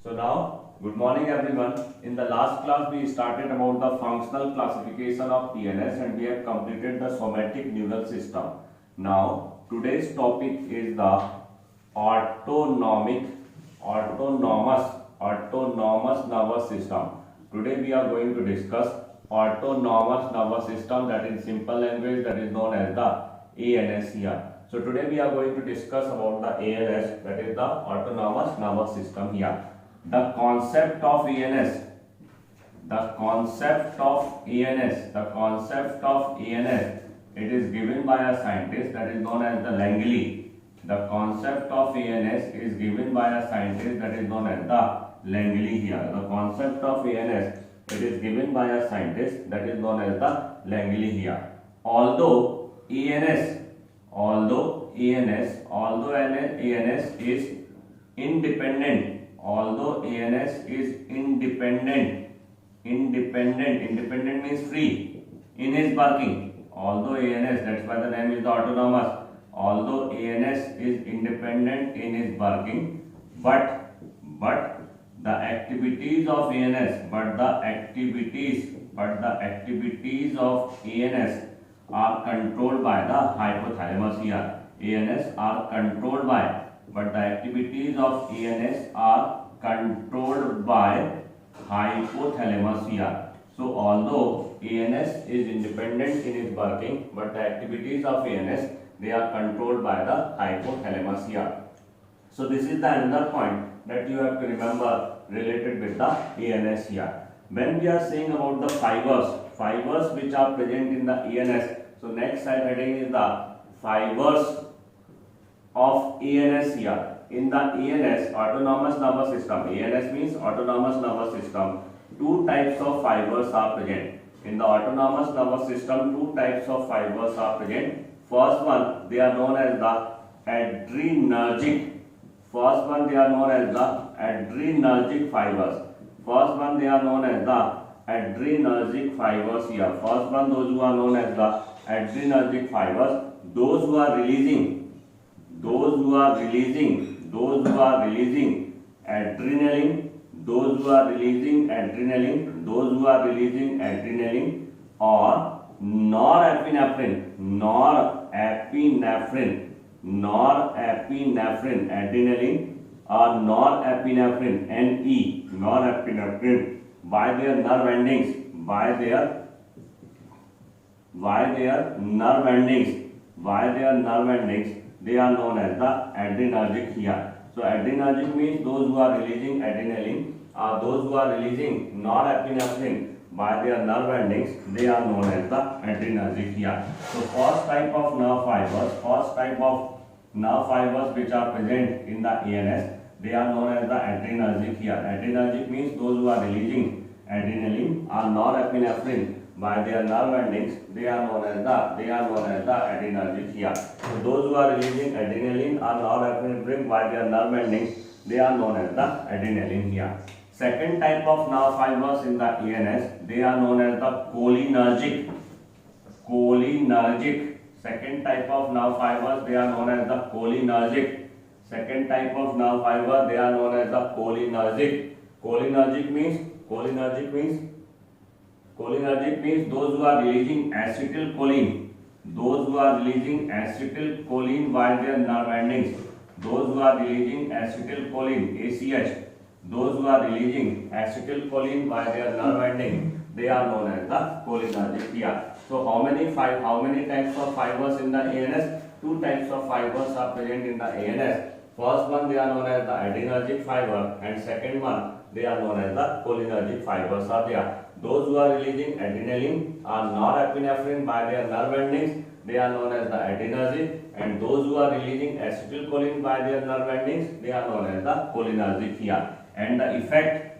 So now, good morning everyone. In the last class, we started about the functional classification of TNS and we have completed the somatic neural system. Now, today's topic is the autonomic, autonomous nervous system. Today we are going to discuss autonomous nervous system, that in simple language that is known as the ANS here. So today we are going to discuss about the ANS, that is the autonomous nervous system here. The concept of ANS, it is given by a scientist that is known as the Langley. The concept of ANS is given by a scientist that is known as the Langley here. The concept of ANS, it is given by a scientist that is known as the Langley here. Although ANS is independent, independent means free in his working. Although ANS, that's why the name is the autonomous. Although ANS is independent in his working, but the activities of ANS, of ANS are controlled by the hypothalamus here. ANS are controlled by, but the activities of ANS are controlled by hypothalamus here. So although ANS is independent in its working, but the activities of ANS, they are controlled by the hypothalamus here. So this is the another point that you have to remember related with the ANS here. When we are saying about the fibers which are present in the ANS, so next slide heading is the fibers of ANS here. In the ANS, autonomous nervous system, ANS means autonomous nervous system, two types of fibers are present. In the autonomous nervous system, two types of fibers are present. First one, they are known as the adrenergic. Fibers. First one, they are known as the adrenergic fibers here. First one, those who are known as the adrenergic fibers, those who are releasing adrenaline, or norepinephrine, adrenaline or norepinephrine, norepinephrine, by their nerve endings, they are known as the adrenergic here. So adrenergic means those who are releasing adrenaline, or those who are releasing norepinephrine by their nerve endings, they are known as the adrenergic here. So first type of nerve fibers which are present in the ANS, they are known as the adrenergic here. Adrenergic means those who are releasing adrenaline or norepinephrine by their nerve endings, they are known as the adrenergic here. So those who are releasing adrenaline or norepinephrine by their nerve endings, they are known as the adrenaline here. Second type of nerve fibers in the ANS, they are known as the cholinergic. Second type of nerve fibers, they are known as the cholinergic. Cholinergic means those who are releasing acetylcholine. By their nerve endings. Those who are releasing acetylcholine, ACH. Those who are releasing acetylcholine by their nerve ending, they are known as the cholinergic here. So how many types of fibers in the ANS? Two types of fibers are present in the ANS. First one, they are known as the adrenergic fiber, and second one, they are known as the cholinergic fibers are there. Those who are releasing adrenaline or norepinephrine by their nerve endings, they are known as the adrenergic, and those who are releasing acetylcholine by their nerve endings, they are known as the cholinergic here. And the effect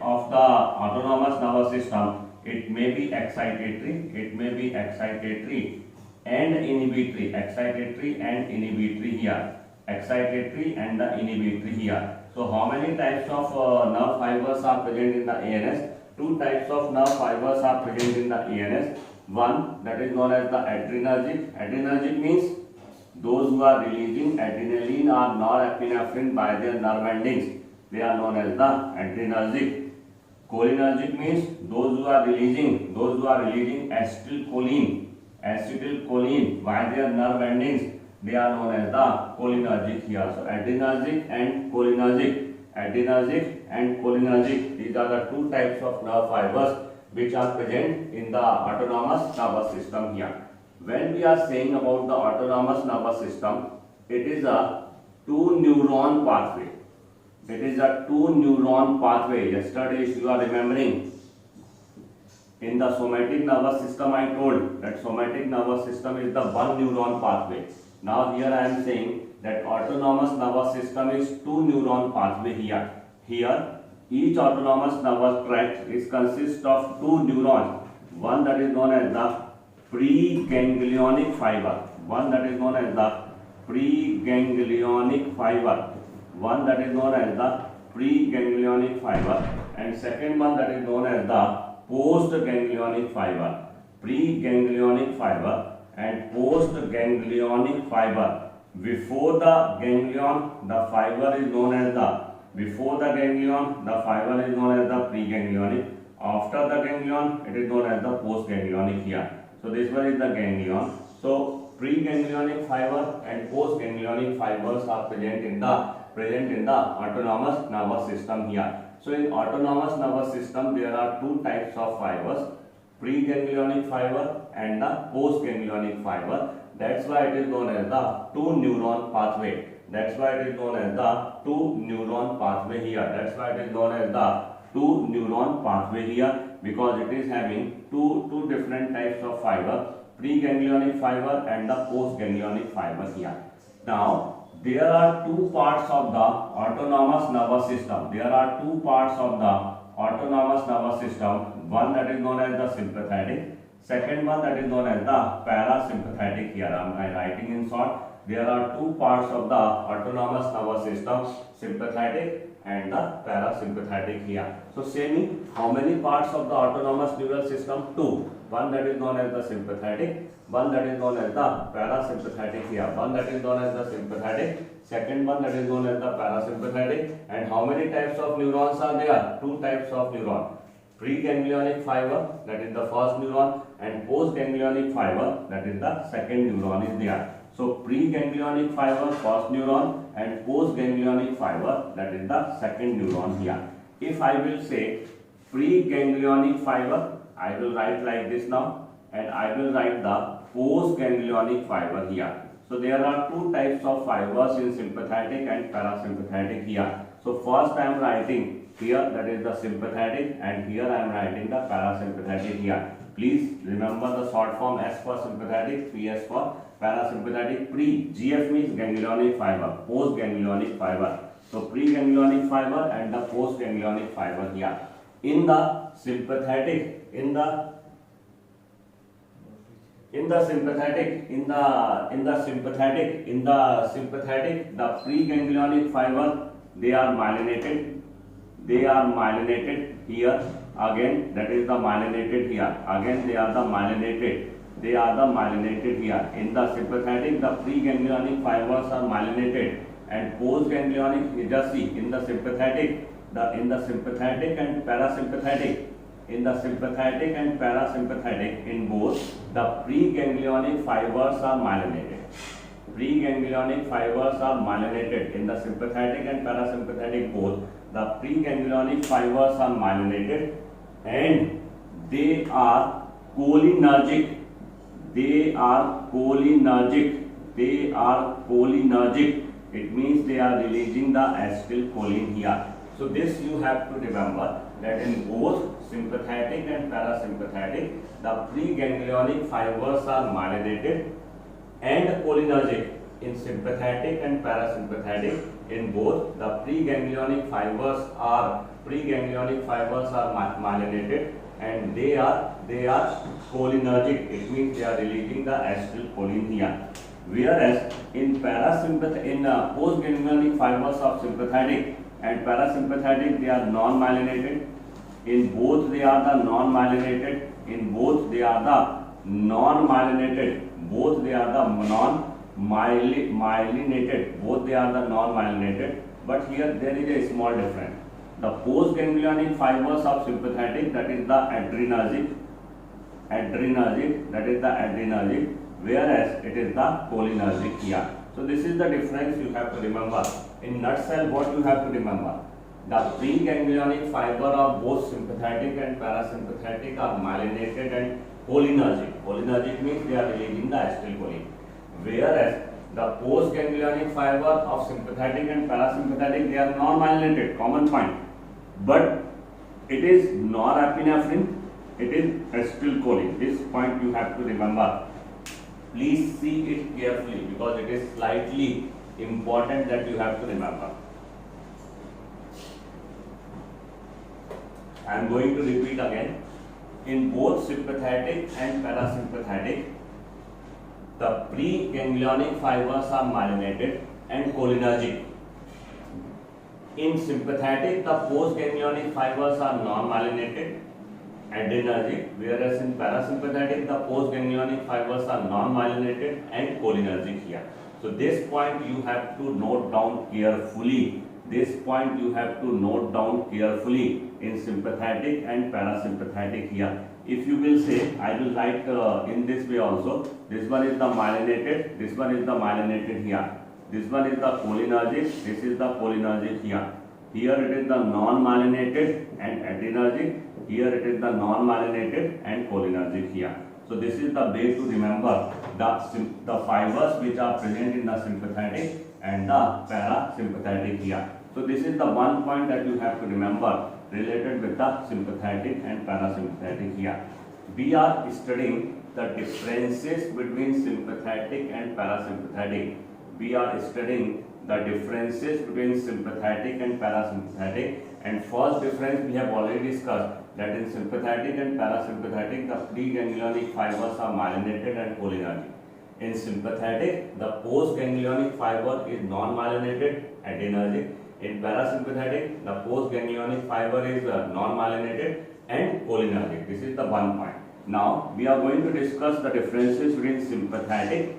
of the autonomous nervous system, it may be excitatory and inhibitory. So how many types of nerve fibers are present in the ANS? Two types of nerve fibers are present in the ANS. One, that is known as the adrenergic. Adrenergic means those who are releasing adrenaline or norepinephrine by their nerve endings, they are known as the adrenergic. Cholinergic means those who are releasing acetylcholine by their nerve endings, they are known as the cholinergic here. So adrenergic and cholinergic. These are the two types of nerve fibers which are present in the autonomous nervous system here. When we are saying about the autonomous nervous system, it is a two neuron pathway. Yesterday, if you are remembering, in the somatic nervous system, I told that somatic nervous system is the one neuron pathway. Now here I am saying that autonomous nervous system is two neuron pathway here. Here, each autonomous nervous tract is consist of two neurons. One that is known as the preganglionic fiber. One that is known as the preganglionic fiber. And second one that is known as the postganglionic fiber. Preganglionic fiber and postganglionic fiber. Before the ganglion, the fiber is known as the preganglionic. After the ganglion, it is known as the postganglionic here. So this one is the ganglion. So preganglionic fiber and postganglionic fibers are present in the autonomous nervous system here. So in autonomous nervous system, there are two types of fibers, preganglionic fiber and the postganglionic fiber. That's why it is known as the two neuron pathway. Because it is having two different types of fiber, preganglionic fiber and the postganglionic fiber here. Now there are two parts of the autonomous nervous system. One that is known as the sympathetic, second one that is known as the parasympathetic. Here I am writing in short. There are two parts of the autonomous nervous system, sympathetic and the parasympathetic here. So say me, how many parts of the autonomous neural system? Two. One that is known as the sympathetic, one that is known as the parasympathetic here. One that is known as the sympathetic, second one that is known as the parasympathetic. And how many types of neurons are there? Two types of neuron. Preganglionic fiber, that is the first neuron, and postganglionic fiber, that is the second neuron is there. So preganglionic fiber, first neuron, and postganglionic fiber, that is the second neuron here. If I will say preganglionic fiber, I will write like this now, and I will write the postganglionic fiber here. So there are two types of fibers in sympathetic and parasympathetic here. So first I am writing here, that is the sympathetic, and here I am writing the parasympathetic here. Please remember the short form S for sympathetic, PS for parasympathetic. GF means ganglionic fiber, postganglionic fiber. So preganglionic fiber and the postganglionic fiber here. In the sympathetic, the preganglionic fiber, they are myelinated here. Again, that is the myelinated here. Again, they are the myelinated here. In the sympathetic, the preganglionic fibers are myelinated, and postganglionic, just see, in the sympathetic and parasympathetic, in both, the preganglionic fibers are myelinated. In the sympathetic and parasympathetic both, the preganglionic fibers are myelinated, and they are cholinergic. It means they are releasing the acetylcholine here. So this you have to remember, that in both sympathetic and parasympathetic, the preganglionic fibers are myelinated and cholinergic. In sympathetic and parasympathetic, in both, the preganglionic fibers are myelinated, and they are cholinergic. It means they are releasing the acetylcholine here. Whereas in postganglionic fibers of sympathetic and parasympathetic, they are non-myelinated. In both they are the non-myelinated. Both they are the myelinated, both they are the non-myelinated, but here there is a small difference. The postganglionic fibers of sympathetic, that is the adrenergic, that is the adrenergic, whereas it is the cholinergic here. So this is the difference you have to remember. In nutshell, what you have to remember? The preganglionic fiber of both sympathetic and parasympathetic are myelinated and cholinergic. Cholinergic means they are releasing the acetylcholine. Whereas the postganglionic fiber of sympathetic and parasympathetic, they are non-myelinated, common point. But it is norepinephrine, it is acetylcholine. This point you have to remember. Please see it carefully because it is slightly important that you have to remember. I am going to repeat again. In both sympathetic and parasympathetic, the preganglionic fibers are myelinated and cholinergic. In sympathetic, the postganglionic fibers are non-myelinated, adrenergic, whereas in parasympathetic, the postganglionic fibers are non-myelinated and cholinergic here. So this point you have to note down carefully. This point you have to note down carefully in sympathetic and parasympathetic here. If you will say, I will write in this way also. This one is the myelinated, this one is the myelinated here. This one is the cholinergic, this is the cholinergic here. Here it is the non-myelinated and adrenergic. Here it is the non-myelinated and cholinergic here. So this is the way to remember the fibers which are present in the sympathetic and the parasympathetic here. So this is the one point that you have to remember related with the sympathetic and parasympathetic here. We are studying the differences between sympathetic and parasympathetic. We are studying the differences between sympathetic and parasympathetic, and first difference we have already discussed, that in sympathetic and parasympathetic the preganglionic fibers are myelinated and cholinergic. In sympathetic, the postganglionic fiber is non-myelinated, adrenergic. In parasympathetic, the postganglionic fiber is non-myelinated and cholinergic. This is the one point. Now we are going to discuss the differences between sympathetic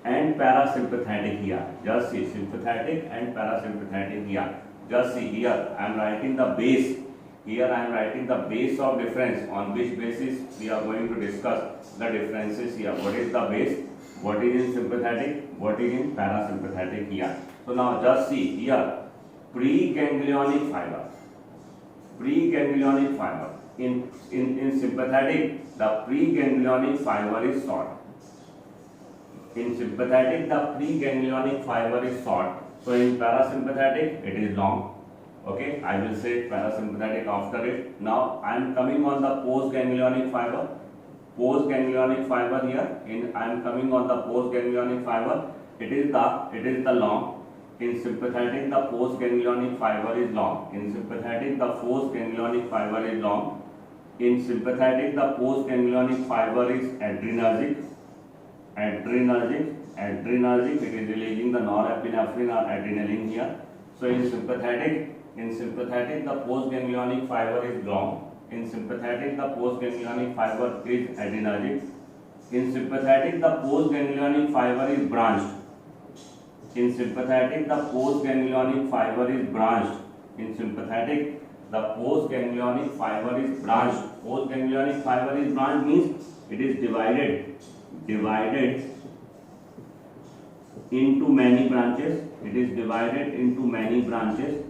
and parasympathetic here. Just see sympathetic and parasympathetic here. Just see here I am writing the base. Here I am writing the base of difference on which basis we are going to discuss the differences here. What is the base? What is in sympathetic? What is in parasympathetic here? So now just see here preganglionic fiber. Preganglionic fiber. In sympathetic, the preganglionic fiber is short. In sympathetic, the preganglionic fiber is short. So in parasympathetic, it is long. Okay, I will say parasympathetic after it. Now I am coming on the postganglionic fiber. Postganglionic fiber here. I am coming on the postganglionic fiber. It is the long. In sympathetic, the postganglionic fiber is long. In sympathetic, the postganglionic fiber is long. In sympathetic, the postganglionic fiber is adrenergic. Adrenergic. It is releasing the norepinephrine or adrenaline here. So in sympathetic, the postganglionic fiber is long. In sympathetic, the postganglionic fiber is adrenergic. In sympathetic, the postganglionic fiber is branched. In sympathetic, the postganglionic fiber is branched. In sympathetic, the postganglionic fiber is branched. Postganglionic fiber is branched means it is divided into many branches. It is divided into many branches.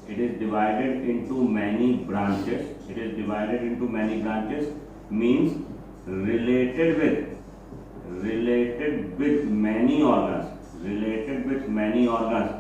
It is divided into many branches. It is divided into many branches means related with many organs. Related with many organs,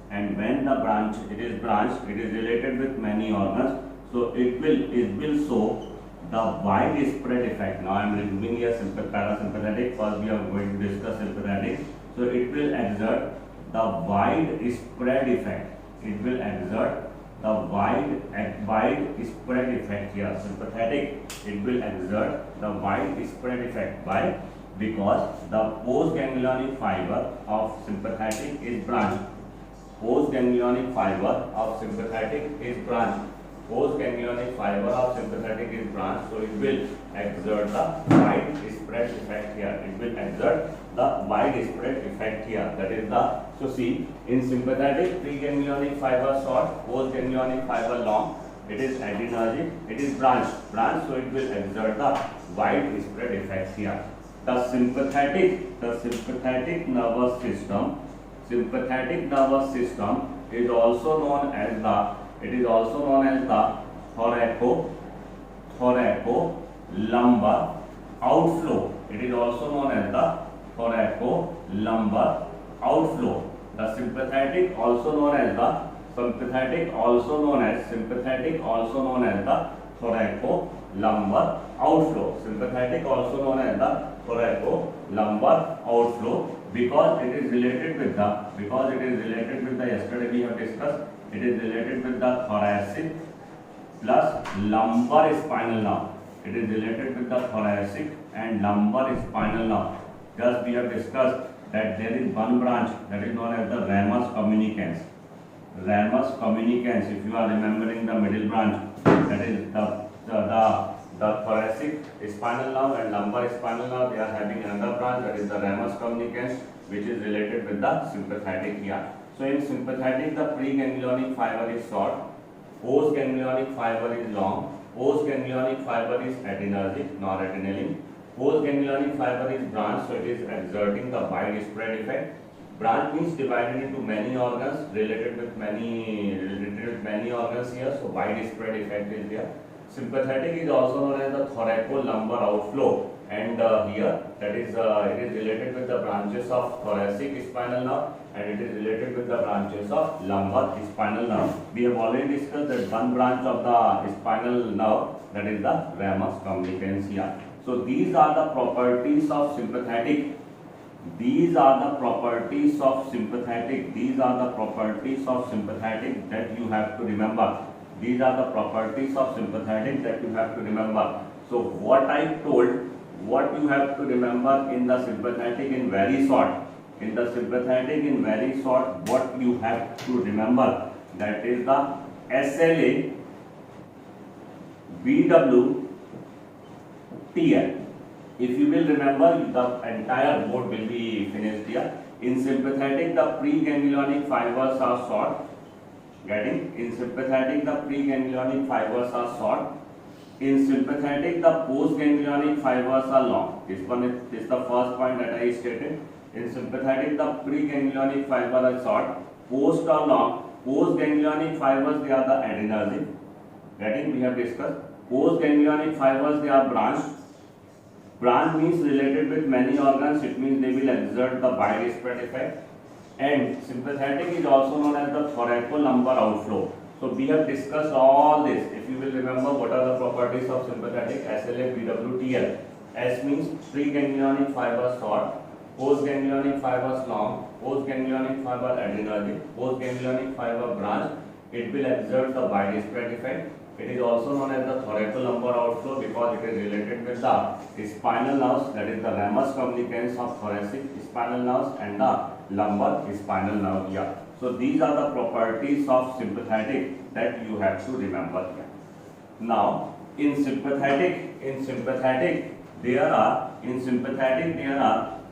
and when the branch it is branched, it is related with many organs, so it will show the widespread effect. Now I am removing here parasympathetic. First we are going to discuss sympathetic. So it will exert the widespread effect. It will exert the widespread effect here. Sympathetic, it will exert the widespread effect. Why? Because the postganglionic fiber of sympathetic is branched. Postganglionic fiber of sympathetic is branched. Postganglionic fiber of sympathetic is branched, so it will exert the widespread effect here. It will exert the widespread effect here. That is the, so see, in sympathetic, preganglionic fiber short, postganglionic fiber long. It is adrenergic, it is branched, so it will exert the widespread effects here. The sympathetic nervous system is also known as the thoracolumbar outflow. It is also known as the thoracolumbar outflow. The sympathetic also known as the thoracolumbar outflow, because it is related with the yesterday we have discussed, it is related with the thoracic plus lumbar spinal nerve. It is related with the thoracic and lumbar spinal nerve. Just we have discussed that there is one branch that is known as the ramus communicans. If you are remembering the middle branch, that is the thoracic spinal nerve and lumbar spinal nerve, they are having another branch, that is the ramus communicans, which is related with the sympathetic here. So in sympathetic, the preganglionic fiber is short, postganglionic fiber is long, postganglionic fiber is adrenergic, noradrenaline. Postganglionic fiber is branched, so it is exerting the widespread effect. Branch means divided into many organs, related with many organs here, so widespread effect is there. Sympathetic is also known as the thoracolumbar outflow, and here that is it is related with the branches of thoracic spinal nerve and it is related with the branches of lumbar spinal nerve. We have already discussed that one branch of the spinal nerve, that is the ramus communicans here. So these are the properties of sympathetic. These are the properties of sympathetic that you have to remember. These are the properties of sympathetic that you have to remember. So what I told, what you have to remember in the sympathetic in very short. What you have to remember, that is the SLA, BW, TL. If you will remember, the entire board will be finished here. In sympathetic, the preganglionic fibers are short. In sympathetic, the preganglionic fibers are short. In sympathetic, the postganglionic fibers are long. This is the first point that I stated. In sympathetic, the preganglionic fibers are short. Post or long. Postganglionic fibers, they are the adrenergic. We have discussed. Postganglionic fibers, they are branched. Branch means related with many organs. It means they will exert the widespread effect. And sympathetic is also known as the thoracolumbar outflow. So we have discussed all this. If you will remember, what are the properties of sympathetic? SLA, BW, TL. S means preganglionic fibers short, postganglionic fibers long, postganglionic fiber adrenergic, postganglionic fiber branch. It will exert the widespread effect. It is also known as the thoracolumbar outflow because it is related with the spinal nerves, that is the ramus communicans of thoracic spinal nerves and the lumbar spinal nerve here. So these are the properties of sympathetic that you have to remember here. Now in sympathetic there are,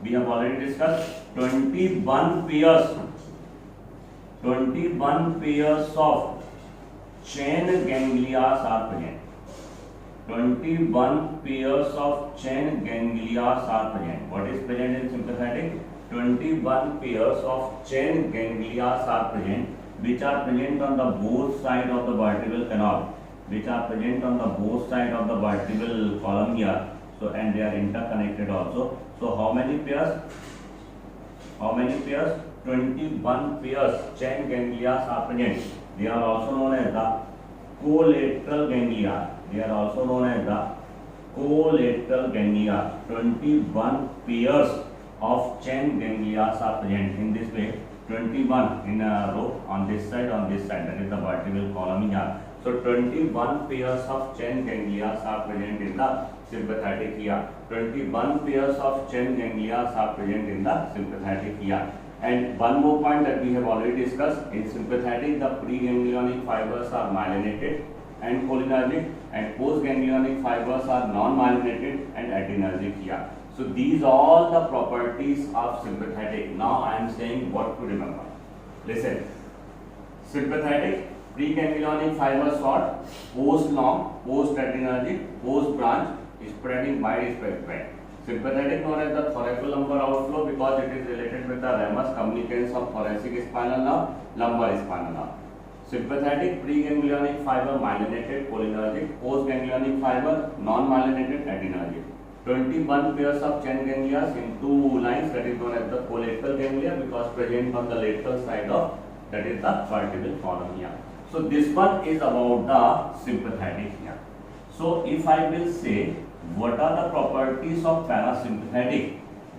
we have already discussed 21 pairs of chain ganglia are present. 21 pairs of chain ganglia are present. What is present in sympathetic? 21 pairs of chain ganglia are present, which are present on the both sides of the vertebral canal, column here. So and they are interconnected also. So how many pairs? 21 pairs chain ganglia are present. They are also known as the collateral ganglia. 21 pairs of chain ganglia are present in this way. 21 in a row on this side, that is the vertebral column here. So 21 pairs of chain ganglia are present in the sympathetic here. 21 pairs of chain ganglia are present in the sympathetic here. And one more point that we have already discussed, in sympathetic the preganglionic fibers are myelinated and cholinergic, and postganglionic fibers are non-myelinated and adrenergic here. So these all the properties of sympathetic. Now I am saying what to remember. Listen, sympathetic, preganglionic fiber short, post long, post adrenergic, post branch, spreading widespread. Sympathetic known as the thoracolumbar outflow because it is related with the ramus communicans of thoracic spinal nerve, lumbar spinal nerve. Sympathetic preganglionic fiber myelinated cholinergic, postganglionic fiber non-myelinated adrenergic. 21 pairs of chain ganglia in two lines, that is known as the collateral ganglia because present on the lateral side of, that is the vertebral column here. So this one is about the sympathetic here. So if I will say what are the properties of parasympathetic,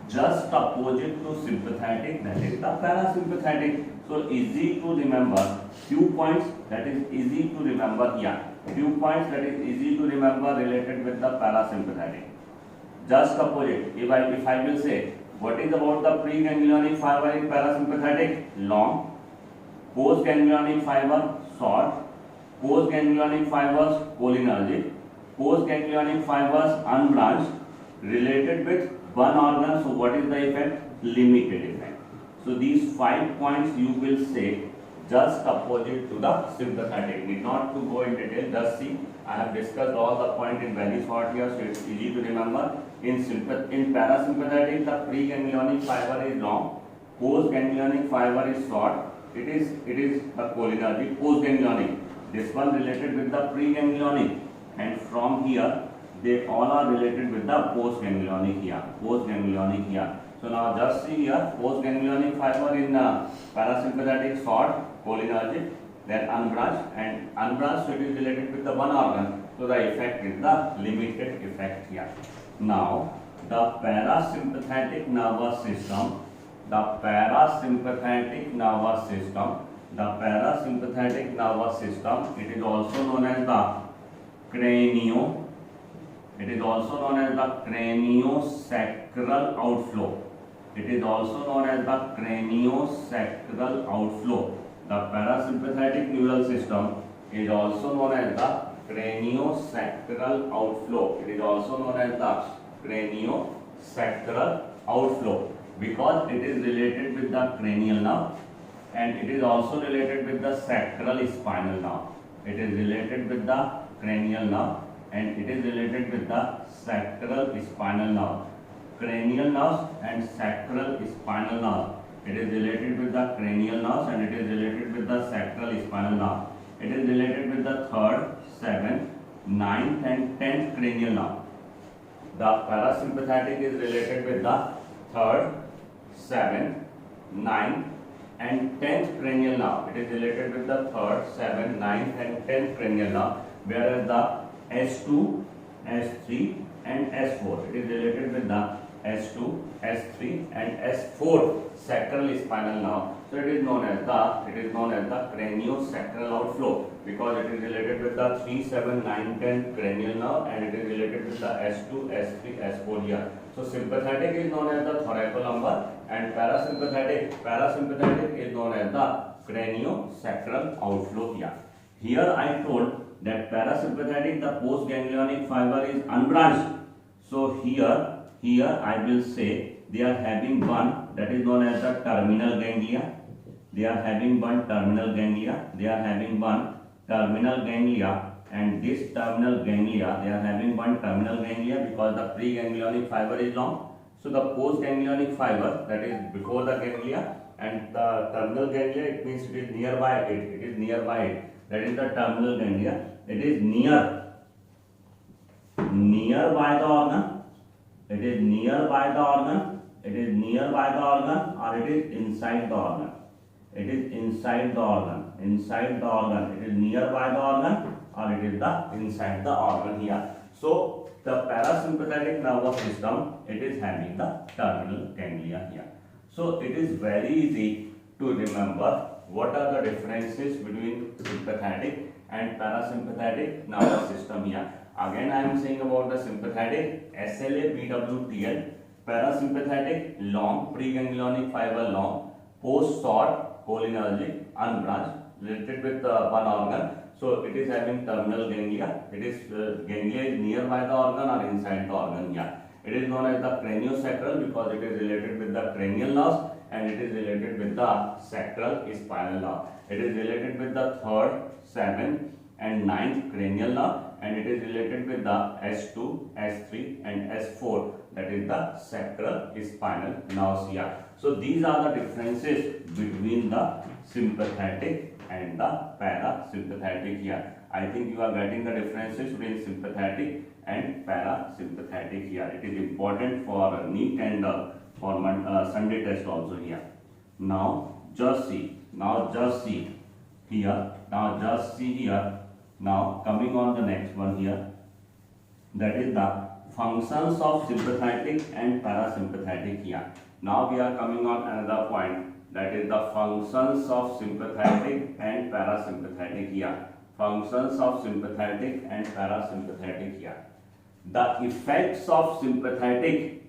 just opposite to sympathetic, that is the parasympathetic. So easy to remember, few points that is easy to remember here, few points that is easy to remember related with the parasympathetic. Just opposite, if I will say what is about the preganglionic fiber in parasympathetic, long, postganglionic fiber short, postganglionic fibers cholinergic, postganglionic fibers unbranched, related with one organ. So what is the effect? Limited effect. So these 5 points you will say just opposite to the sympathetic. Need not to go in detail, just see. I have discussed all the point in very short here, so it's easy to remember. In parasympathetic, the preganglionic fiber is long, postganglionic fiber is short. It is the cholinergic, postganglionic. This one related with the preganglionic, and from here they all are related with the postganglionic here. Postganglionic here. So now just see here, postganglionic fiber in parasympathetic short, cholinergic, then unbranched, and unbranched, so it is related with the one organ. So the effect is the limited effect here. Now the parasympathetic nervous system, it is also known as the craniosacral outflow. The parasympathetic neural system is also known as the craniosacral outflow. Because it is related with the cranial nerve and it is also related with the sacral spinal nerve. It is related with the cranial nerve and it is related with the sacral spinal nerve. Cranial nerves and sacral spinal nerve. It is related with the cranial nerves and it is related with the sacral spinal nerve. It is related with the 3rd, 7th, 9th and 10th cranial nerve. The parasympathetic is related with the 3rd, 7th, 9th and 10th cranial nerve. It is related with the 3rd, 7th, 9th and 10th cranial nerve, whereas the S2, S3 and S4, it is related with the S2, S3 and S4 sacral spinal nerve. So it is known as the craniosacral outflow because it is related with the 3, 7, 9, 10 cranial nerve and it is related with the S2, S3, S4 here. So sympathetic is known as the thoracolumbar and parasympathetic is known as the craniosacral outflow here. Here I told that parasympathetic, the postganglionic fiber is unbranched. So here I will say they are having one, that is known as the terminal ganglia. They are having one terminal ganglia. And this terminal ganglia, they are having one terminal ganglia because the preganglionic fiber is long. So the postganglionic fiber, that is before the ganglia, and the terminal ganglia, it means it is nearby it. That is the terminal ganglia. It is nearby the organ. It is nearby the organ, or it is inside the organ. It is inside the organ. It is nearby the organ, or it is the inside the organ here. So the parasympathetic nervous system, it is having the terminal ganglia here. So it is very easy to remember what are the differences between sympathetic and parasympathetic nervous system here. Again I am saying about the sympathetic, SLA, PWTL, parasympathetic, long, preganglionic fiber long, post short, cholinergic, unbranched, related with one organ. So it is having terminal ganglia. It is ganglia is nearby the organ or inside the organ. Yeah, it is known as the craniosacral because it is related with the cranial nerves and it is related with the sacral spinal nerve. It is related with the third, seventh, and ninth cranial nerve, and it is related with the S2, S3, and S4. That is the sacral spinal nerves here. So these are the differences between the sympathetic and the parasympathetic here. I think you are getting the differences between sympathetic and parasympathetic here. It is important for NEET and for Sunday test also here. Now just see. Now just see here. Now just see here. Now coming on the next one here. That is the functions of sympathetic and parasympathetic here. Now we are coming on another point, that is the functions of sympathetic and parasympathetic here. Functions of sympathetic and parasympathetic here. The effects of sympathetic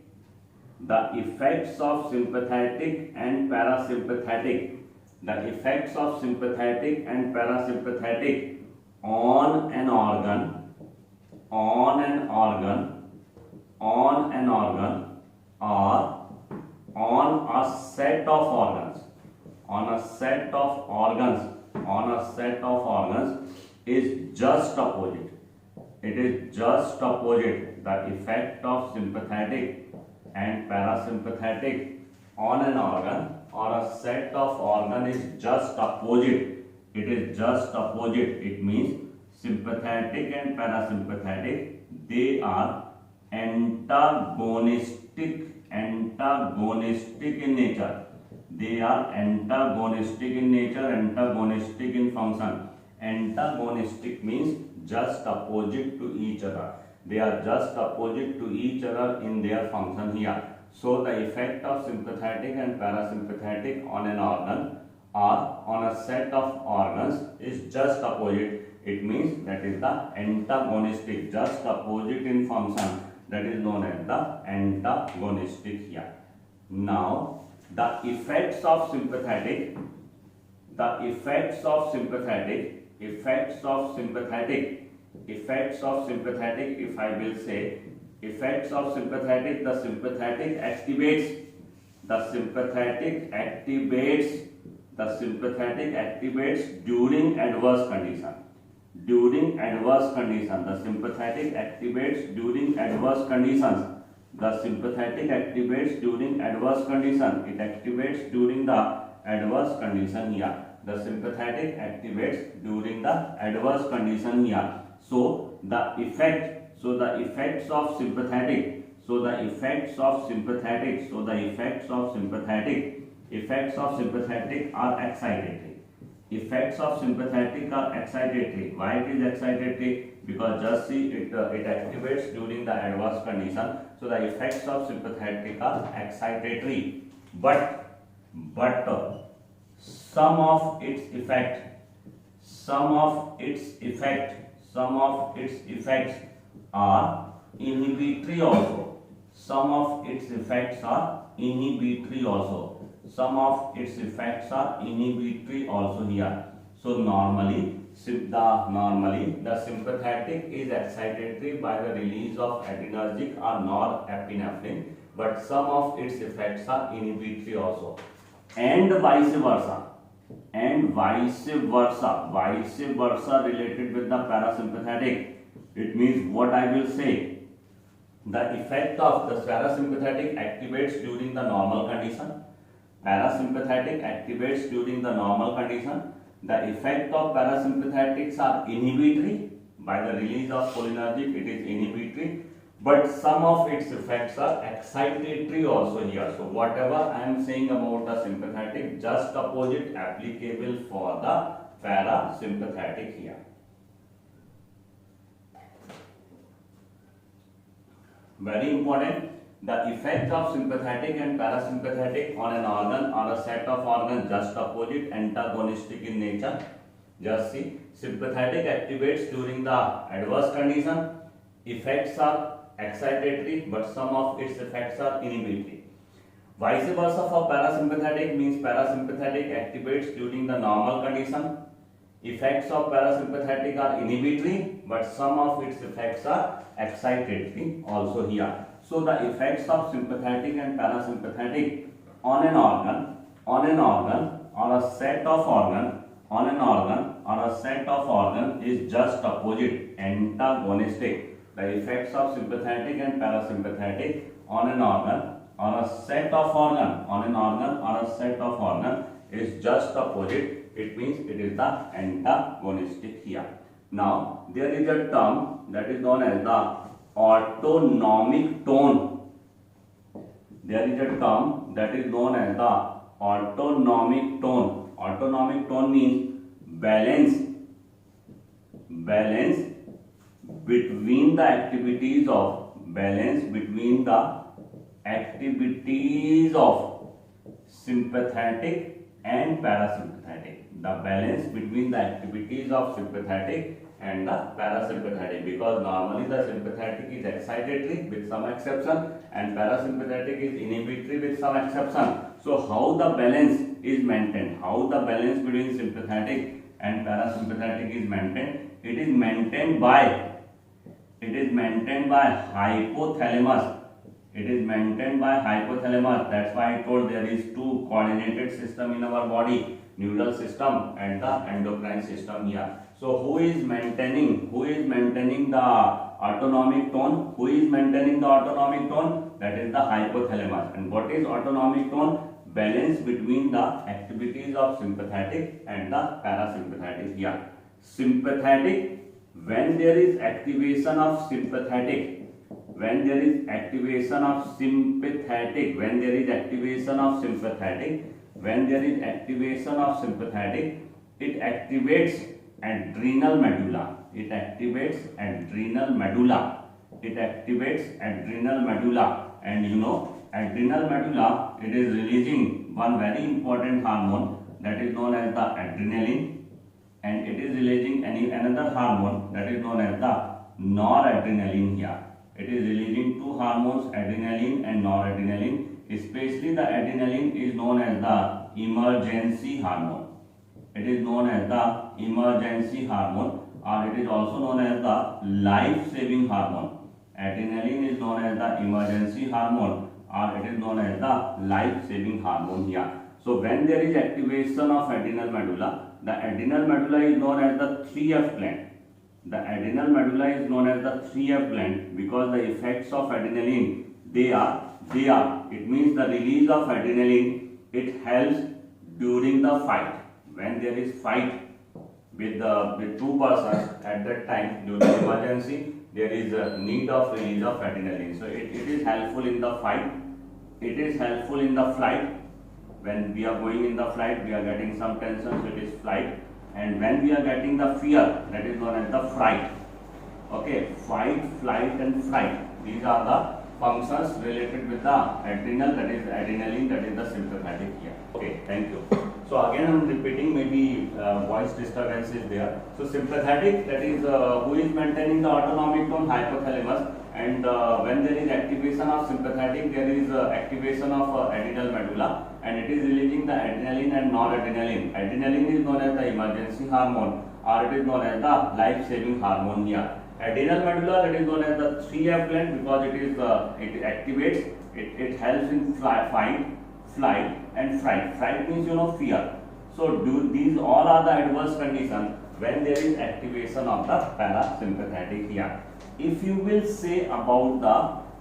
and parasympathetic. The effects of sympathetic and parasympathetic on an organ or on a set of organs is just opposite. It is just opposite. The effect of sympathetic and parasympathetic on an organ or a set of organ is just opposite. It is just opposite. It means sympathetic and parasympathetic, they are antagonistic in nature. They are antagonistic in nature, antagonistic in function. Antagonistic means just opposite to each other. They are just opposite to each other in their function here. So the effect of sympathetic and parasympathetic on an organ or on a set of organs is just opposite. It means that is the antagonistic, just opposite in function. That is known as the antagonistic here. Now the effects of sympathetic, if I will say effects of sympathetic, the sympathetic activates during adverse condition. The sympathetic activates during adverse conditions. It activates during the adverse condition here. The sympathetic activates during the adverse condition here. So the effects of sympathetic are excitatory. Why it is excitatory? Because just see it activates during the adverse condition. So the effects of sympathetic are excitatory. But some of its effects are inhibitory also. Some of its effects are inhibitory also here. So normally the sympathetic is excitatory by the release of adrenergic or norepinephrine, but some of its effects are inhibitory also, and vice versa related with the parasympathetic. It means what I will say, the effect of the parasympathetic activates during the normal condition. The effect of parasympathetics are inhibitory. By the release of cholinergic, it is inhibitory. But some of its effects are excitatory also here. So whatever I am saying about the sympathetic, just opposite applicable for the parasympathetic here. Very important. The effect of sympathetic and parasympathetic on an organ or a set of organs just opposite, antagonistic in nature. Just see, sympathetic activates during the adverse condition. Effects are excitatory, but some of its effects are inhibitory. Vice versa for parasympathetic means parasympathetic activates during the normal condition. Effects of parasympathetic are inhibitory, but some of its effects are excitatory also here. So the effects of sympathetic and parasympathetic on an organ, or a set of organ, or a set of organ is just opposite, antagonistic. The effects of sympathetic and parasympathetic on an organ, or a set of organ, or a set of organ is just opposite. It means it is the antagonistic here. Now there is a term that is known as the autonomic tone. There is a term that is known as the autonomic tone. Autonomic tone means balance between the activities of sympathetic and parasympathetic. The balance between the activities of sympathetic and the parasympathetic, because normally the sympathetic is excitatory with some exception and parasympathetic is inhibitory with some exception. So how the balance is maintained? How the balance between sympathetic and parasympathetic is maintained? It is maintained by hypothalamus. That's why I told there is two coordinated system in our body, neural system and the endocrine system here. So who is maintaining the autonomic tone? That is the hypothalamus. And what is autonomic tone? Balance between the activities of sympathetic and the parasympathetic here. Sympathetic, when there is activation of sympathetic, it activates adrenal medulla. And you know, adrenal medulla, it is releasing one very important hormone that is known as the adrenaline, and it is releasing another hormone that is known as the noradrenaline here. It is releasing two hormones, adrenaline and noradrenaline. Especially the adrenaline is known as the emergency hormone. Or it is also known as the life-saving hormone. Adrenaline is known as the emergency hormone, or it is known as the life-saving hormone here. So when there is activation of adrenal medulla, the adrenal medulla is known as the 3F gland. Because the effects of adrenaline, it means the release of adrenaline, it helps during the fight. When there is fight with two persons, at that time during emergency, there is a need of release of adrenaline. So it is helpful in the fight. It is helpful in the flight. When we are going in the flight, we are getting some tension, so it is flight. And when we are getting the fear, that is known as the fright. Okay, fight, flight and fright. These are the functions related with the adrenal, that is adrenaline, that is the sympathetic here. Okay, thank you. So again I am repeating, maybe voice disturbance is there. So sympathetic, that is who is maintaining the autonomic tone? Hypothalamus. And when there is activation of sympathetic, there is activation of adrenal medulla, and it is releasing the adrenaline and noradrenaline. Adrenaline is known as the emergency hormone, or it is known as the life-saving hormone here. Adrenal medulla, that is known as the 3F gland, because it activates, it helps in fight, flight and fright. Fright means fear. So these all are the adverse conditions when there is activation of the parasympathetic here. If you will say about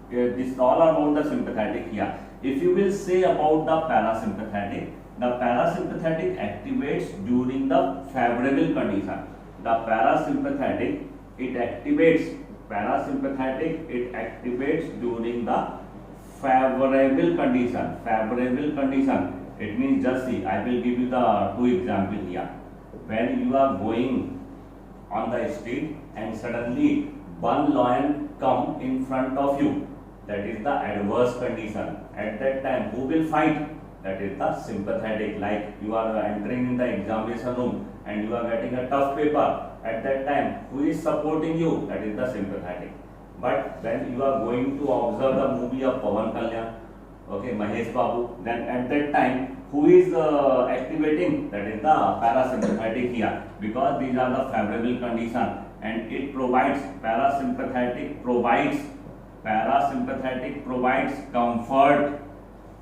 this all about the sympathetic here. If you will say about the parasympathetic activates during the favorable condition. The parasympathetic it activates during the favorable condition. It means, just see, I will give you the two examples here. When you are going on the street and suddenly one lion come in front of you, that is the adverse condition. At that time, who will fight? That is the sympathetic. Like you are entering in the examination room and you are getting a tough paper. At that time, who is supporting you? That is the sympathetic. But when you are going to observe the movie of Pawan Kalyan, okay, Mahesh Babu, then at that time, who is activating, that is the parasympathetic here, because these are the favorable condition, and it provides parasympathetic provides comfort,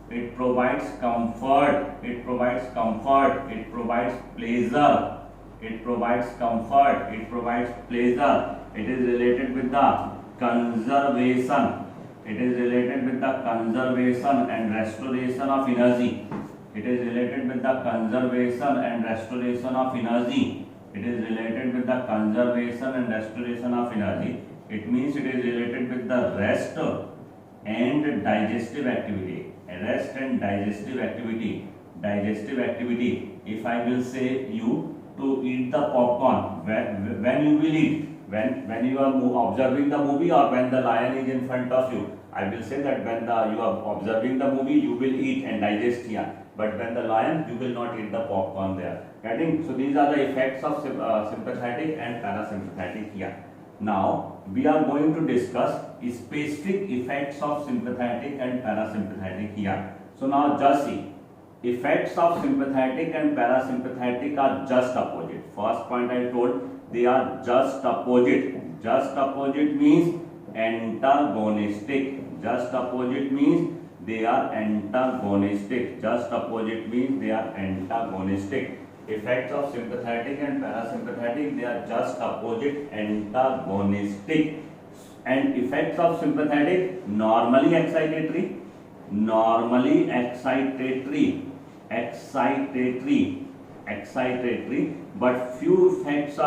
it provides comfort, it provides comfort, it provides pleasure, it provides comfort, it provides pleasure. It is related with the conservation, it is related with the conservation and restoration of energy, it is related with the conservation and restoration of energy, it is related with the conservation and restoration of energy. It means it is related with the rest and digestive activity, rest and digestive activity. If I will say you to eat the popcorn, when you will eat, when you are observing the movie, or when the lion is in front of you, I will say that when you are observing the movie, you will eat and digest here, but when the lion, you will not eat the popcorn there. Getting? So these are the effects of sympathetic and parasympathetic here. Now we are going to discuss specific effects of sympathetic and parasympathetic here. So now just see, effects of sympathetic and parasympathetic are just opposite. First point I told, they are just opposite. Just opposite means antagonistic. Just opposite means they are antagonistic. Just opposite means they are antagonistic. Effects of sympathetic and parasympathetic, they are just opposite, antagonistic. And effects of sympathetic, normally excitatory, but few effects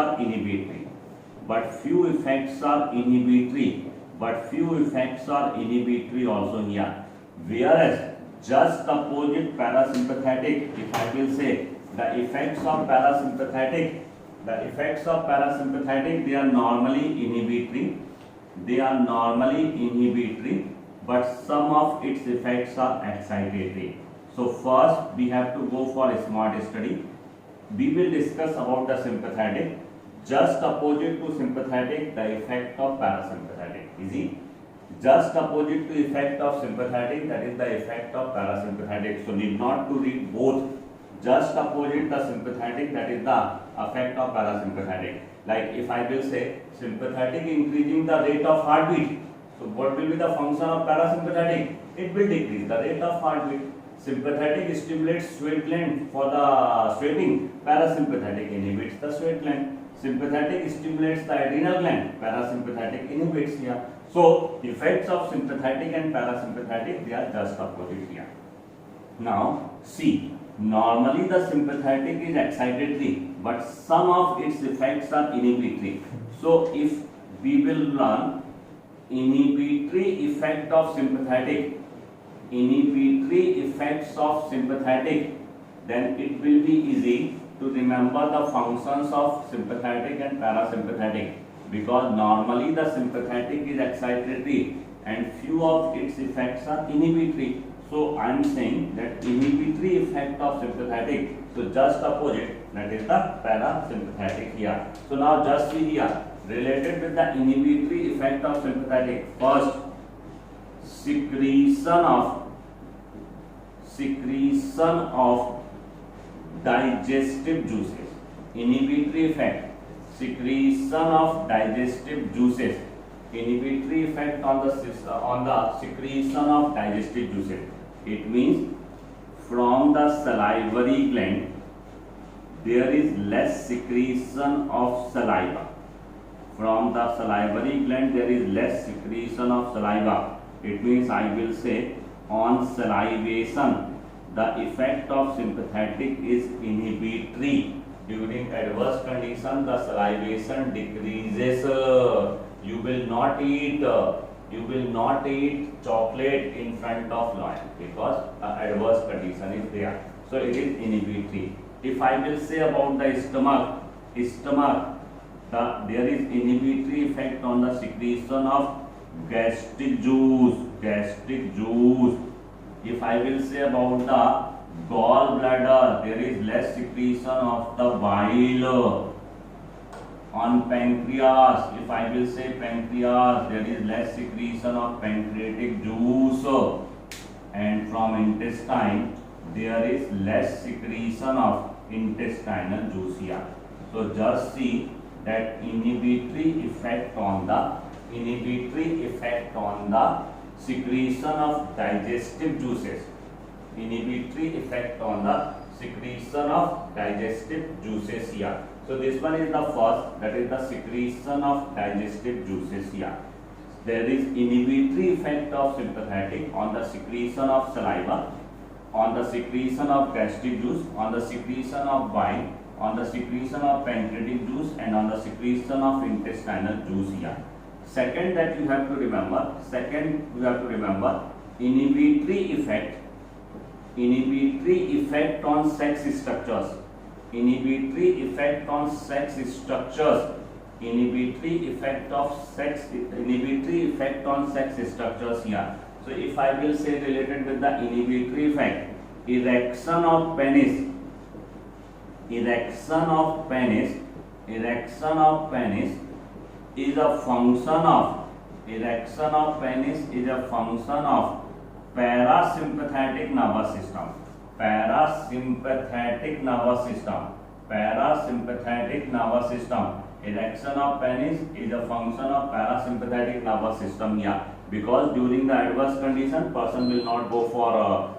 are inhibitory, also here. Whereas just opposite parasympathetic, if I will say the effects of parasympathetic, they are normally inhibitory, but some of its effects are excitatory. So first we have to go for a smart study. We will discuss about the sympathetic. Just opposite to sympathetic, the effect of parasympathetic. Easy. Just opposite to effect of sympathetic, that is the effect of parasympathetic. So need not to read both. Just opposite the sympathetic, that is the effect of parasympathetic. Like if I will say sympathetic increasing the rate of heartbeat, so what will be the function of parasympathetic? It will decrease the rate of heartbeat. Sympathetic stimulates sweat gland for the sweating, parasympathetic inhibits the sweat gland. Sympathetic stimulates the adrenal gland, parasympathetic inhibits here. So effects of sympathetic and parasympathetic, they are just opposite here. Now see, normally the sympathetic is excitatory, but some of its effects are inhibitory. So if we will learn inhibitory effect of sympathetic, then it will be easy to remember the functions of sympathetic and parasympathetic, because normally the sympathetic is excitatory and few of its effects are inhibitory. So I am saying that inhibitory effect of sympathetic, so just opposite, that is the parasympathetic here. So now just see here, related with the inhibitory effect of sympathetic, first secretion of digestive juices. Inhibitory effect, secretion of digestive juices. Inhibitory effect on the secretion of digestive juices. It means from the salivary gland there is less secretion of saliva. From the salivary gland there is less secretion of saliva. It means I will say on salivation the effect of sympathetic is inhibitory. During adverse condition the salivation decreases. You will not eat chocolate in front of lion because adverse condition is there. So it is inhibitory. If I will say about the stomach, there is inhibitory effect on the secretion of gastric juice. If I will say about the gallbladder, there is less secretion of the bile. On pancreas, if I will say pancreas, there is less secretion of pancreatic juice. And from intestine, there is less secretion of intestinal juice here. So just see that inhibitory effect on the secretion of digestive juices. Inhibitory effect on the secretion of digestive juices here. So this one is the first, that is the secretion of digestive juices here. There is inhibitory effect of sympathetic on the secretion of saliva, on the secretion of gastric juice, on the secretion of bile, on the secretion of pancreatic juice, and on the secretion of intestinal juice here. Second that you have to remember, inhibitory effect on sex structures. Inhibitory effect on sex structures. Inhibitory effect on sex structures here. So if I will say related with the inhibitory effect, erection of penis is a function of parasympathetic nervous system. Erection of penis is a function of parasympathetic nervous system here, because during the adverse condition person will not go for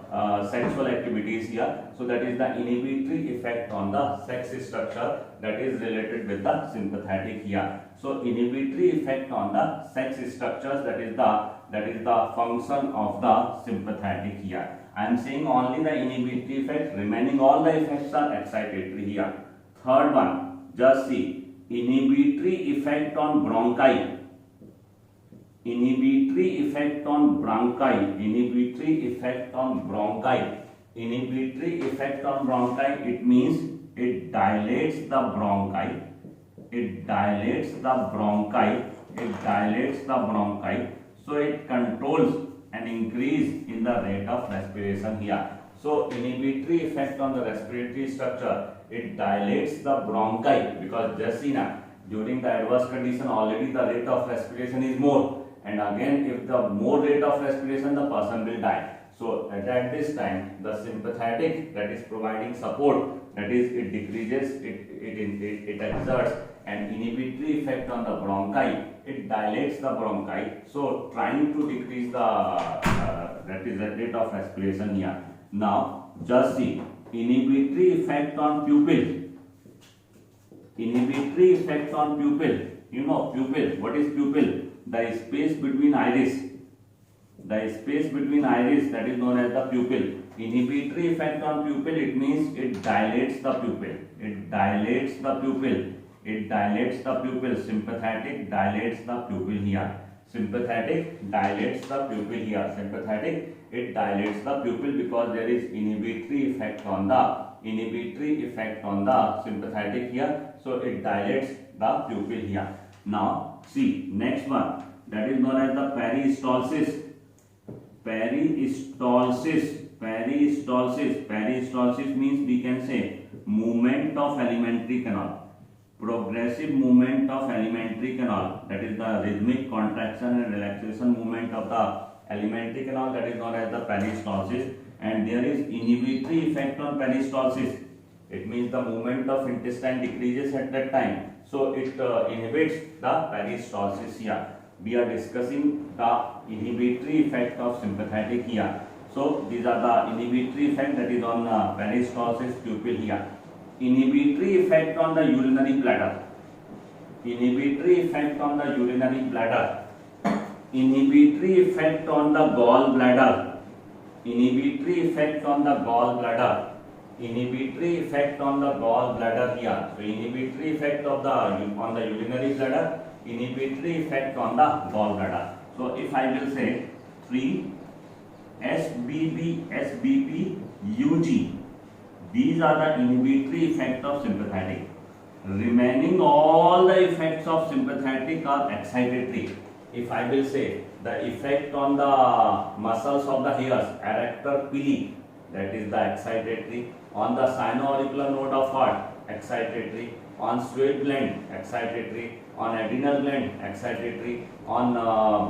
sexual activities here. So that is the inhibitory effect on the sex structure that is related with the sympathetic here. So inhibitory effect on the sex structures, that is the function of the sympathetic here. I am saying only the inhibitory effect, remaining all the effects are excitatory here. Third one, just see, inhibitory effect on bronchi. Inhibitory effect on bronchi, it means it dilates the bronchi. So it controls an increase in the rate of respiration here. So inhibitory effect on the respiratory structure, it dilates the bronchi, because just see now, during the adverse condition already the rate of respiration is more, and again if the more rate of respiration, the person will die. So at this time the sympathetic, that is providing support, that is it decreases, it exerts an inhibitory effect on the bronchi, it dilates the bronchi, so trying to decrease the rate of respiration here. Now just see, inhibitory effect on pupil. You know pupil, what is pupil? The space between iris, that is known as the pupil. Inhibitory effect on pupil, it means it dilates the pupil. Sympathetic dilates the pupil here. It dilates the pupil because there is inhibitory effect on the sympathetic here, so it dilates the pupil here. Now see next one, that is known as the peristalsis. Peristalsis means we can say movement of alimentary canal, progressive movement of alimentary canal, that is the rhythmic contraction and relaxation movement of the alimentary canal, that is known as the peristalsis. And there is inhibitory effect on peristalsis. It means the movement of intestine decreases at that time, so it inhibits the peristalsis here. We are discussing the inhibitory effect of sympathetic here. So these are the inhibitory effect, that is on peristalsis, pupil here. Inhibitory effect on the urinary bladder. Inhibitory effect on the urinary bladder. Inhibitory effect on the gallbladder. Inhibitory effect on the gallbladder. Inhibitory effect on the gallbladder here. So inhibitory effect of on the urinary bladder, inhibitory effect on the gallbladder. So if I will say 3 SBB, SBP, UG, these are the inhibitory effect of sympathetic. Remaining all the effects of sympathetic are excitatory. If I will say the effect on the muscles of the hairs, erector pili, that is the excitatory. On the sino-auricular node of heart, excitatory. On sweat gland, excitatory. On adrenal gland, excitatory. On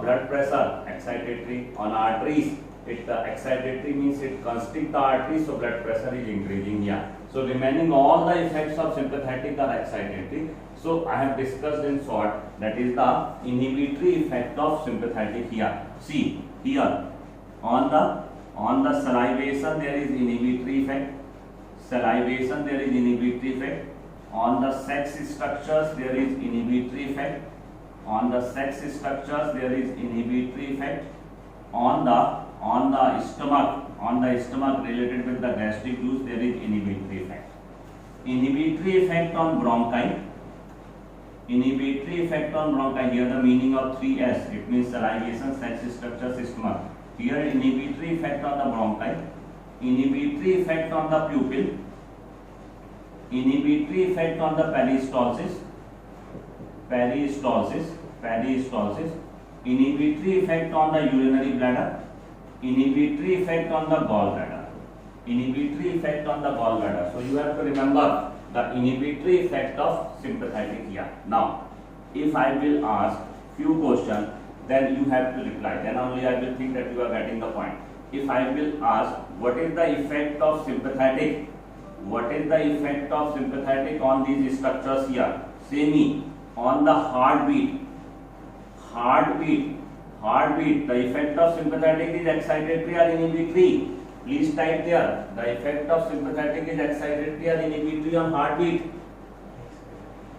blood pressure, excitatory. On arteries, It excitatory means it constrict the artery, so blood pressure is increasing here. So remaining all the effects of sympathetic are excitatory. So I have discussed in short, that is the inhibitory effect of sympathetic here. See here on the salivation there is inhibitory effect. Salivation there is inhibitory effect. On the sex structures there is inhibitory effect. On the sex structures there is inhibitory effect. On the stomach related with the gastric juice there is inhibitory effect. Inhibitory effect on bronchi. Inhibitory effect on bronchi. Here the meaning of 3S. It means salivation, sex structures, stomach. Here inhibitory effect on the bronchi. Inhibitory effect on the pupil. Inhibitory effect on the peristalsis. Inhibitory effect on the urinary bladder. Inhibitory effect on the gallbladder. Inhibitory effect on the gallbladder. So you have to remember the inhibitory effect of sympathetic here. Now, if I will ask few questions, then you have to reply. Then only I will think that you are getting the point. If I will ask, what is the effect of sympathetic? What is the effect of sympathetic on these structures here? Say me, on the heartbeat. The effect of sympathetic is excitatory or inhibitory? Please type there. The effect of sympathetic is excitatory or inhibitory on heartbeat?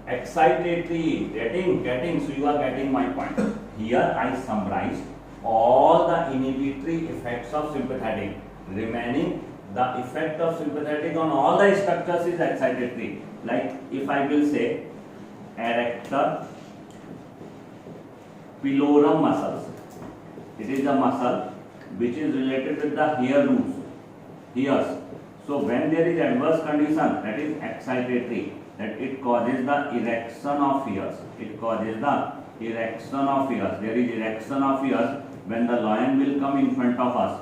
Excitatory. Getting. So you are getting my point. Here I summarized all the inhibitory effects of sympathetic. Remaining, the effect of sympathetic on all the structures is excitatory. Like if I will say erector pylorus muscles. It is a muscle which is related with the hair roots, hairs. So when there is adverse condition, that is excitatory, that it causes the erection of hairs. There is erection of hairs when the lion will come in front of us.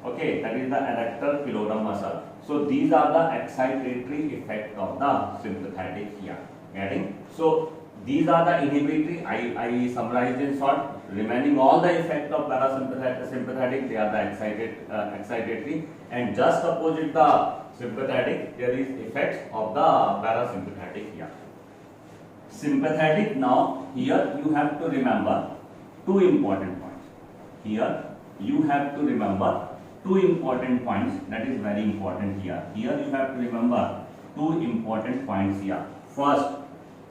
Okay, that is the erector pylorus muscle. So these are the excitatory effect of the sympathetic here. Getting? So these are the inhibitory. I summarized in short. Remaining all the effect of parasympathetic, sympathetic, they are the excitatory, and just opposite the sympathetic, there is effects of the parasympathetic here. Sympathetic. Now here you have to remember two important points. Here you have to remember two important points. That is very important here. Here you have to remember two important points here. First,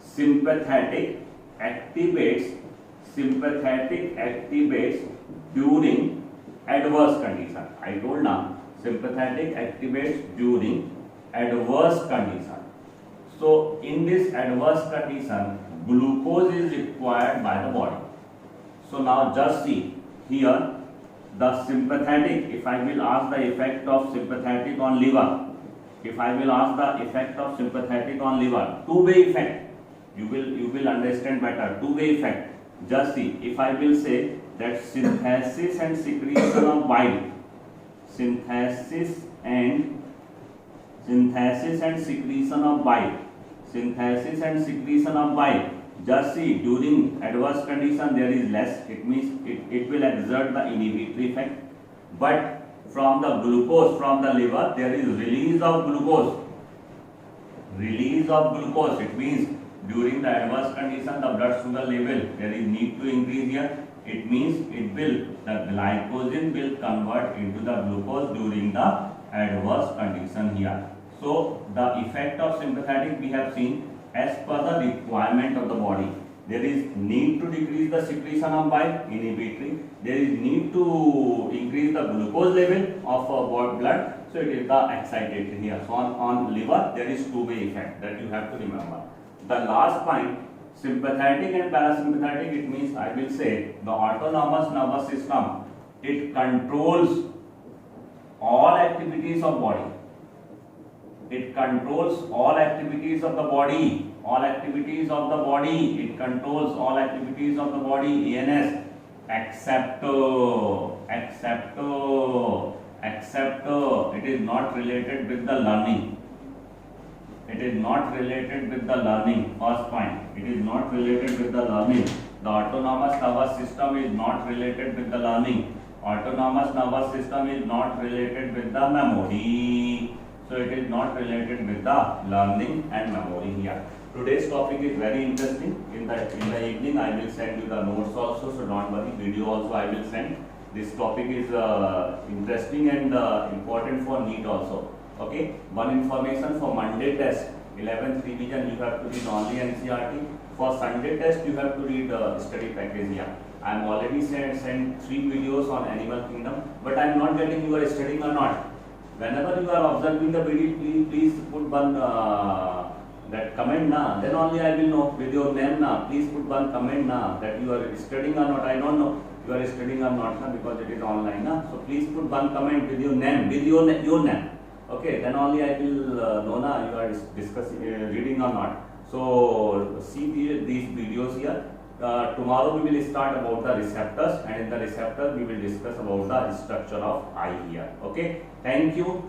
sympathetic activates during adverse condition. I told now, sympathetic activates during adverse condition. So in this adverse condition, glucose is required by the body. So now just see here, the sympathetic, if I will ask the effect of sympathetic on liver, two-way effect, you will understand better. Two-way effect. Just see, if I will say that synthesis and secretion of bile, synthesis and secretion of bile. Just see, during adverse condition there is less. It means it will exert the inhibitory effect. But from the glucose from the liver, there is release of glucose. It means during the adverse condition, the blood sugar level, there is need to increase here. It means the glycogen will convert into the glucose during the adverse condition here. So the effect of sympathetic we have seen as per the requirement of the body. There is need to decrease the secretion of bile, inhibitory. There is need to increase the glucose level of blood. So it is the excitatory here. So on liver, there is two-way effect that you have to remember. The last point, sympathetic and parasympathetic, it means I will say the autonomous nervous system, it controls all activities of body. It controls all activities of the body. It controls all activities of the body. ANS, except it is not related with the learning. First point, it is not related with the learning. The autonomous nervous system is not related with the learning. Autonomous nervous system is not related with the memory. So it is not related with the learning and memory here. Today's topic is very interesting. In the evening I will send you the notes also, so don't worry. Video also I will send. This topic is interesting and important for NEET also. Okay. One information for Monday test, 11th revision, you have to read only NCERT. For Sunday test, you have to read study package here. I am already sent 3 videos on animal kingdom, but I am not getting you are studying or not. Whenever you are observing the video, please put one that comment na. Then only I will know with your name na. Please put one comment na that you are studying or not. I don't know you are studying or not na, because it is online na. So please put one comment with your name, with your name. Okay, then only I will know na you are discussing reading or not. So see these videos here. Tomorrow we will start about the receptors, and in the receptor we will discuss about the structure of eye here. Okay, thank you.